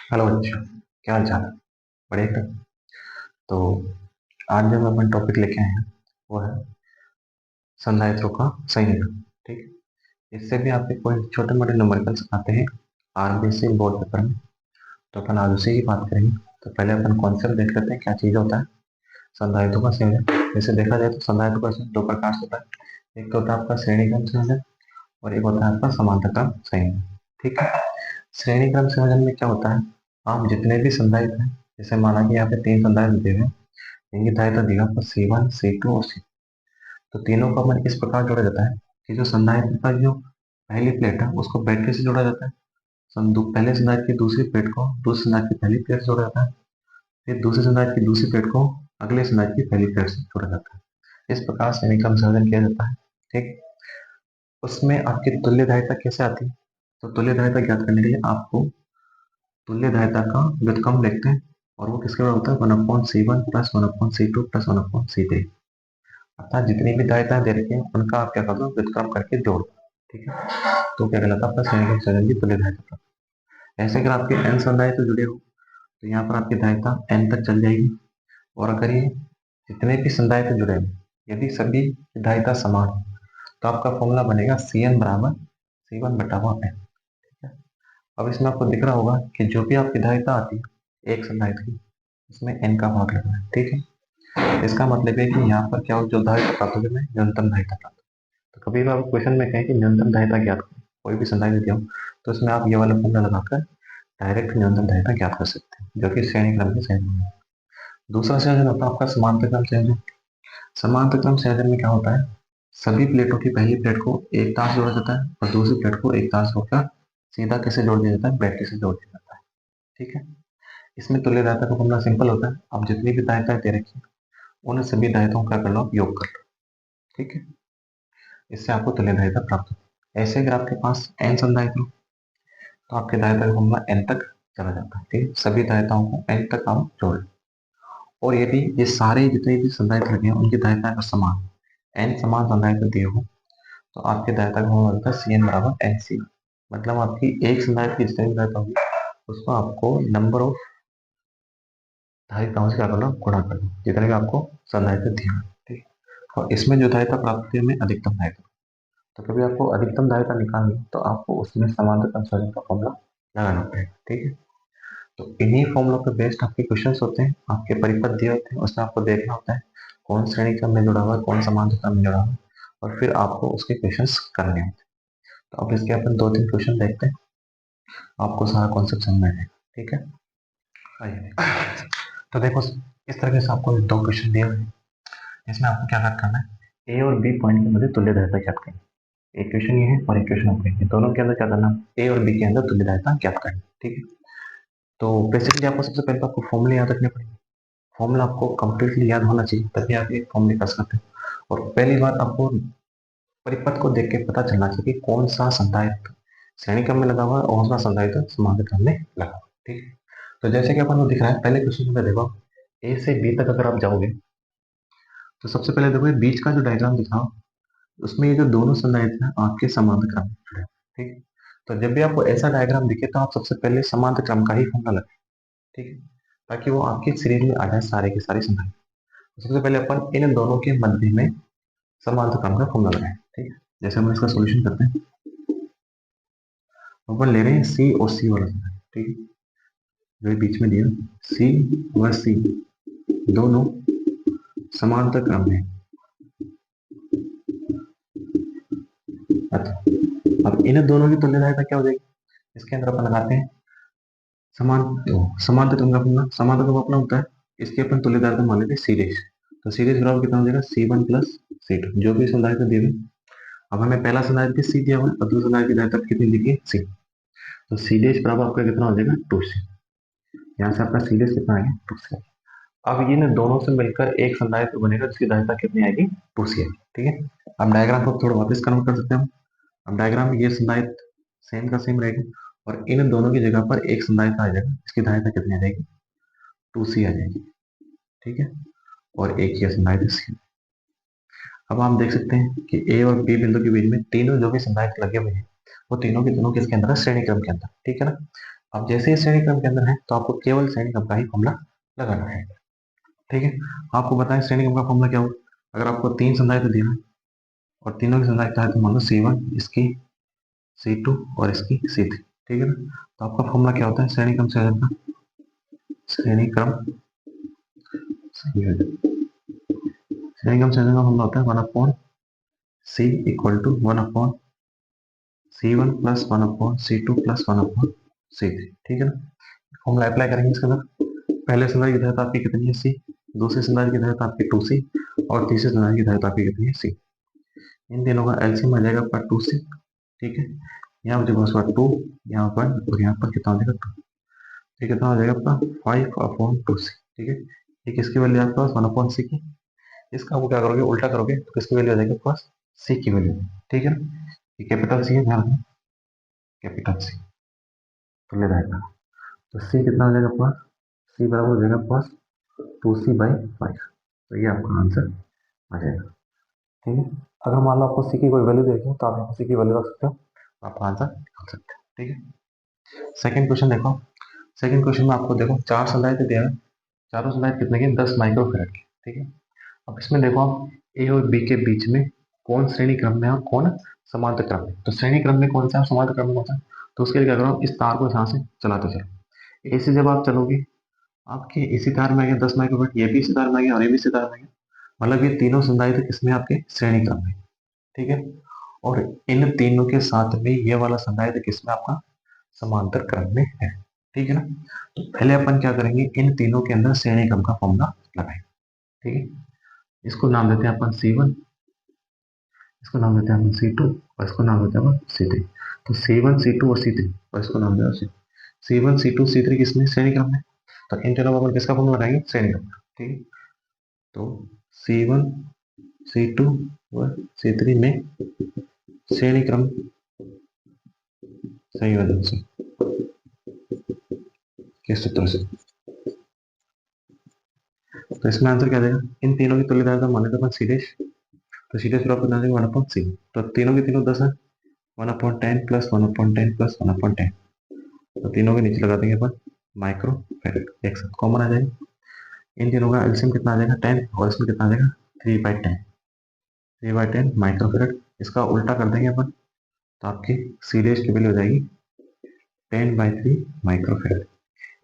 Hello बच्चों, क्या हाल चाल है? बढ़िया एकदम। तो आज जो अपन टॉपिक लेके आए हैं वो है संधारित्रों का संयोजन। ठीक है। इससे भी आपके कोई छोटे मोटे न्यूमेरिकल्स आते हैं आरबीएससी बोर्ड पेपर में, तो अपन आज उसी की बात करेंगे। तो पहले अपन कॉन्सेप्ट देख लेते हैं क्या चीज़ होता है संधारित्रों का संयोजन। जैसे देखा जाए तो संधारित्रों का संयोजन दो प्रकार से होता है। एक तो होता है आपका श्रेणी क्रम संयोजन और एक होता है आपका समांतर क्रम संयोजन। ठीक है। श्रेणी क्रम संयोजन में क्या होता है, आप जितने भी संधारित्र हैं, जैसे माना कि यहाँ पे तीन संधारित्र दिए हुए हैं, इनकी धारिता दी आपको C1 C2 और C, तो तीनों का मन इस प्रकार जोड़ा जाता है कि जो संधारित्र का जो पहली प्लेट है उसको बैटरी से जोड़ा जाता है। पहले संधारित्र की दूसरी प्लेट को दूसरे संधारित्र की पहली प्लेट से जोड़ा जाता है। फिर दूसरे संधारित्र की दूसरी प्लेट को अगले संधारित्र की पहली प्लेट से जोड़ा जाता है। इस प्रकार श्रेणी क्रम संयोजन किया जाता है। ठीक। उसमें आपकी तुल्य धारिता कैसे आती है? तो तुल्य धारिता ज्ञात करने के लिए आपको तुल्य धारिता का व्युत्क्रम लिखते हैं, और वो किसके बराबर होता है, 1/C1 plus 1/C2 plus 1/C3। अर्थात जितनी भी दायिताएं दे रखी हैं उनका आप क्या कर दो, व्युत्क्रम करके जोड़ दो। ठीक है। तो क्या कहलाता है आपका श्रेणी क्रम संयोजन की तुल्य धारिता प्राप्त। ऐसे अगर आपके n संधारित्र जुड़े हो तो यहाँ पर आपकी धारिता n तक चल जाएगी। और अगर ये जितने भी संधारित्र जुड़े हैं यदि सभी की धारिता समान हो तो आपका फॉर्मूला बनेगा Cn बराबर C1/n। ठीक है। अब इसमें आपको दिख रहा होगा कि जो भी आपकी धारिता आती है एक संधारित्र की, उसमें n का भाग लगना है। ठीक है। इसका मतलब है कि यहाँ पर क्या हो, जो धारिता प्राप्त होगी न्यूनतम धारिता प्राप्त। तो कभी भी आप क्वेश्चन में कहें कि न्यूनतम धारिता ज्ञात करें, कोई भी संधारित्र दिया हो, तो इसमें आप ये वाला फॉर्मूला लगाकर डायरेक्ट न्यूनतम धारिता ज्ञात कर सकते हैं, जो कि श्रेणी क्रम के संयोजन है। दूसरा संयोजन होता है आपका समांतर क्रम संयोजन। समांतर क्रम संयोजन में क्या होता है, सभी प्लेटों की पहली प्लेट को एक तार से जोड़ा जाता है और दूसरी प्लेट को एक तार से जोड़कर सीधा कैसे जोड़ दिया जाता है, बैटरी से जोड़ दिया जाता है। ठीक है। इसमें तुल्य धारिता का फॉर्मूला सिंपल होता है, आप जितनी भी धारिताएं दे रखी है उन सभी धारिताओं का कर लो योग कर लो। ठीक है। इससे आपको तुल्य धारिता प्राप्त होती है। ऐसे अगर आपके पास n संधारित्र हो तो आपके धारिता का फॉर्मूला n तक चला जाता है। ठीक है। सभी धारिताओं को n तक आप जोड़। और यदि ये सारे जितने भी संधारित्र लगे हैं उनकी धारिता अगर समान, n समान संधारित्र दिए हो, तो आपके धारिता का फॉर्मूला होता है Cn बराबर Nc। मतलब आपकी एक संधारित्र की जितनी भी धारिता होगी उसको आपको नंबर ऑफ धारिताओं से क्या करना, गुणा करना, जितने भी आपको संधारित्र दिए हैं। ठीक है। और इसमें जो धारिता प्राप्त होती है हमें अधिकतम धारिता। तो कभी आपको अधिकतम धारिता निकालनी है तो आपको उसमें समांतर क्रम संयोजन का फॉर्मूला लगाना पड़ेगा। ठीक है। तो इन्हीं फॉर्मूलों पे बेस्ड आपके क्वेश्चंस होते हैं, आपके परिपथ दिए होते हैं, उसमें आपको देखना होता है कौन श्रेणी क्रम में जुड़ा हुआ है, कौन समांतर क्रम में जुड़ा हुआ है, और फिर आपको उसके क्वेश्चंस करने होते हैं। तो अब इसके अपन दो तीन क्वेश्चन देखते हैं, आपको सारा कॉन्सेप्ट समझ में आएगा। ठीक है। आइए। तो देखो, इस तरह से आपको दो क्वेश्चन दिए हुए हैं, इसमें आपको क्या करना है, ए और बी पॉइंट के मध्य तुल्य धारिता ज्ञात करनी। एक क्वेश्चन ये है और एक क्वेश्चन आपको है, दोनों के अंदर क्या करना, ए और बी के अंदर तुल्य धारिता ज्ञात करनी। ठीक है। तो बेसिकली आपको सबसे पहले तो आपको फॉर्मूले याद रखने पड़ेंगे। फॉर्मूला आपको कंप्लीटली याद होना चाहिए, तभी आप एक फॉर्मूले कर सकते हैं। और पहली बात आपको परिपथ को देख के पता चलना चाहिए कि कौन सा संधारित्र श्रेणी क्रम में लगा हुआ है और कौन सा संधारित्र समांतर क्रम में लगा हुआ है। ठीक है। तो जैसे कि अपन को दिख रहा है पहले क्वेश्चन में, देखो ए से बी तक अगर आप जाओगे तो सबसे पहले देखो ये बीच का जो डायग्राम दिखा उसमें ये जो दोनों संधारित्र हैं आपके समांतर क्रम में जुड़े हैं। ठीक है। तो जब भी आपको ऐसा डायग्राम दिखे तो आप सबसे पहले समांतर क्रम का ही फॉर्मूला लगाएं। ठीक है। ताकि वो आपकी सीरीज में आ जाए सारे के सारे संधारित्र। तो सबसे पहले अपन इन दोनों के मध्य में समांतर क्रम का फॉर्मूला लगाएं। ठीक है। जैसे हम इसका सोल्यूशन करते हैं, अपन ले रहे हैं सी और सी वाला संधारित्र। ठीक है। जो बीच में दिया सी व सी दोनों समांतर क्रम में। अच्छा, अब इन दोनों की तुल्य धारिता क्या हो जाएगी, इसके अंदर अपन लगाते हैं समान समांतर क्रम का फॉर्मूला। समांतर क्रम अपना होता है, इसकी अपन तुल्य धारिता मान लेते हैं सी डैश। तो सी डैश बराबर कितना हो जाएगा, C1 प्लस C2, जो भी संधारित्र दिए हुए। अब हमें पहला संधारित्र सी दिया हुआ है और दूसरा संधारित्र की धारिता कितनी लिखी है, सी। तो सी डैश बराबर आपका कितना हो जाएगा, 2C। यहाँ से आपका सी डैश कितना आ गया, 2C। अब ये ना दोनों से मिलकर एक संधारित्र बनेगा जिसकी धारिता कितनी आएगी, 2C आएगी। ठीक है। अब डायग्राम को थोड़ा वापस कन्वर्ट कर सकते हैं हम। अब डायग्राम में ये संधारित्र सेम का सेम रहेगा और इन दोनों की जगह पर एक संधारित्र आ जाएगा, इसकी धारिता कितनी आ जाएगी, 2C आ जाएगी। ठीक है। और एक ही संधारित्र C। अब आप देख सकते हैं कि ए और बी बिंदु के बीच में तीनों जो भी संधारित्र लगे हुए हैं वो तीनों के तीनों किसके अंदर है, श्रेणी क्रम के अंदर। ठीक है ना। अब जैसे ही श्रेणी क्रम के अंदर है तो आपको केवल श्रेणी क्रम का ही फॉर्मूला लगाना है। ठीक है, आपको बताएं श्रेणी क्रम का फॉर्मूला क्या होगा। अगर आपको 3 संधारित्र दिया है और तीनों की संधारित्र है तो मान लो C1, इसकी C2 और इसकी C3, ठीक है ना। तो आपका फॉर्मूला क्या होता है श्रेणी क्रम संयोजन का, श्रेणी क्रम संयोजन, श्रेणी क्रम संयोजन का फॉर्मूला होता है 1/C equal to 1/C1 plus 1/C2 plus 1/C3, ठीक है ना। फॉर्मूला अप्लाई करेंगे इसके अंदर। पहले संधारित्र की धारिता आपकी कितनी है C, दूसरे संधारित्र की धारिता आपकी 2C और तीसरे संधारित्र की धारिता आपकी कितनी है C। इन तीनों का एलसीएम आ जाएगा आपका 2C, ठीक है। यहाँ पर देखो 2, यहाँ पर और यहाँ पर कितना हो जाएगा 2, ये कितना हो जाएगा आपका 5/2C, ठीक है। ये किसकी वैल्यू आपके पास 1/C की, इसका वो क्या करोगे उल्टा करोगे तो किसकी वैल्यू आ जाएगी आपके पास C की वैल्यू, ठीक है ना। ये कैपिटल C है, ध्यान रखना कैपिटल C तो ले जाएगा। तो C कितना हो जाएगा आपके पास, C बराबर हो जाएगा आपके पास 2C/5, तो ये आपका आंसर आ जाएगा, ठीक है। अगर मान लो आपको C की कोई वैल्यू देखी तो आप यहाँ C की वैल्यू रख सकते हो, आपका आंसर निकाल सकते हो, ठीक है। सेकंड क्वेश्चन देखो, सेकंड क्वेश्चन में आपको देखो 4 संधारित्र दिया है, चारों संधारित्र कितने के 10 माइक्रोफैराड के, ठीक है। अब इसमें देखो आप ए और बी के बीच में कौन श्रेणी क्रम में है और कौन समांतर क्रम में, तो श्रेणी क्रम में कौन सा है समांतर क्रम में कौन सा है, तो उसके लिए क्या करो इस तार को यहाँ से चलाते चलो, ए से जब आप चलोगे आपके इसी तार में आ गया 10 माइक्रोफैराड, ये भी इसी तार में आ गया और ये भी इसी तार में आ गया, मतलब ये तीनों संधारित्र किसमें आपके श्रेणी क्रम में, ठीक है। और इन तीनों के साथ में ये वाला संधारित्र किसमें आपका समांतर क्रम में है, ठीक है ना। तो पहले अपन क्या करेंगे इन तीनों के अंदर श्रेणी क्रम का फॉर्मूला लगाएंगे, ठीक है। इसको नाम देते हैं अपन C1, इसको नाम देते हैं अपन C2 और इसको नाम देते हैं अपन C3। तो C1 C2 और C3 और इसको नाम देते हैं C1 C2 C3 किसमें श्रेणी क्रम में, तो इन तीनों को अपन किसका फॉर्मूला लगाएंगे श्रेणी क्रम, ठीक है। तो C1 C2 और C3 में श्रेणी क्रम संयोजन से किस सूत्र से, तो इसमें आंसर क्या देगा इन तीनों की तुल्यता माने तो अपन सी डैश, तो सी डैश बराबर कितना देगा 1/C, तो तीनों के तीनों 10 है 1/10 प्लस 1/10 प्लस 1/10, तो तीनों के नीचे लगा देंगे अपन माइक्रो फैराड, एक साथ कॉमन आ जाएगा। इन तीनों का एलसीएम कितना आ जाएगा 10 और इसमें कितना आ जाएगा 3/10 माइक्रो फैराड, इसका उल्टा कर देंगे अपन तो आपकी सी डैश की वैल्यू हो जाएगी 10/3 माइक्रो फैराड।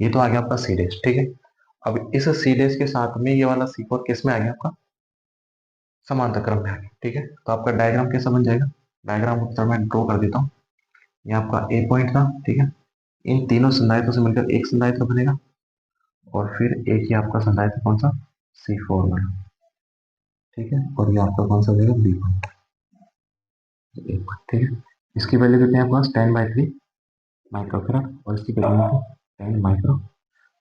ये तो आ गया आपका सी डैश, ठीक है। अब इस सी डैश के साथ में ये वाला C4 किस में आ गया आपका समांतर क्रम में आ गया, ठीक है। तो आपका डायग्राम कैसा बन जाएगा, डायग्राम को मैं ड्रॉ कर देता हूँ। ये आपका ए पॉइंट था, ठीक है। इन तीनों संधारित्रों से मिलकर एक संधारित्र बनेगा और फिर एक ही आपका संधारित्र कौन सा C4 वाला, ठीक है। और ये आपका कौन सा बनेगा बी पॉइंट, ठीक है। इसकी वैल्यू कितनी है आपके पास 10/3 माइक्रोफैराड और इसकी वैल्यू 10 माइक्रो,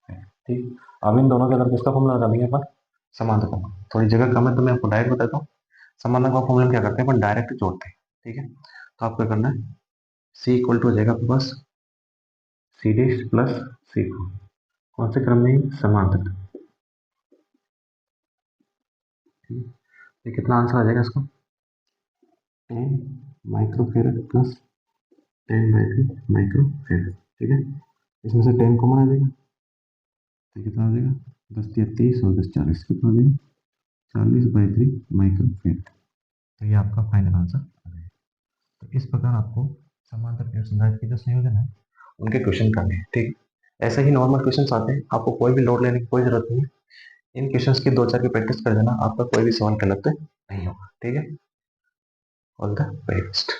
ठीक। अब इन दोनों के अंदर किसका फॉर्मूला लगा देंगे अपन समांतर क्रम, थोड़ी जगह कम है तो मैं आपको डायरेक्ट बताता हूँ। समांतर का फॉर्मूला क्या करते हैं अपन डायरेक्ट जोड़ते हैं, ठीक है। तो आपको करना है C इक्वल टू हो जाएगा आपके पास C डैश प्लस C4, कौन से क्रम में समांतर, ये कितना आंसर आ जाएगा इसका 10 माइक्रोफैराड प्लस 10/3 माइक्रोफैराड, ठीक है। इसमें से 10 कॉमन आ जाएगा तो कितना आ जाएगा 10 या 30 और 10 40, कितना आ जाएगा 40/3 माइक्रोफैराड, तो ये आपका फाइनल आंसर आ जाएगा। तो इस प्रकार आपको समांतर प्लेट संधारित्र के जो संयोजन है उनके क्वेश्चन करने हैं, ठीक है। ऐसे ही नॉर्मल क्वेश्चन आते हैं, आपको कोई भी लोड लेने की कोई जरूरत नहीं है। इन क्वेश्चंस की 2-4 की प्रैक्टिस कर देना, आपका कोई भी सवाल गलत नहीं होगा, ठीक है। All the very best.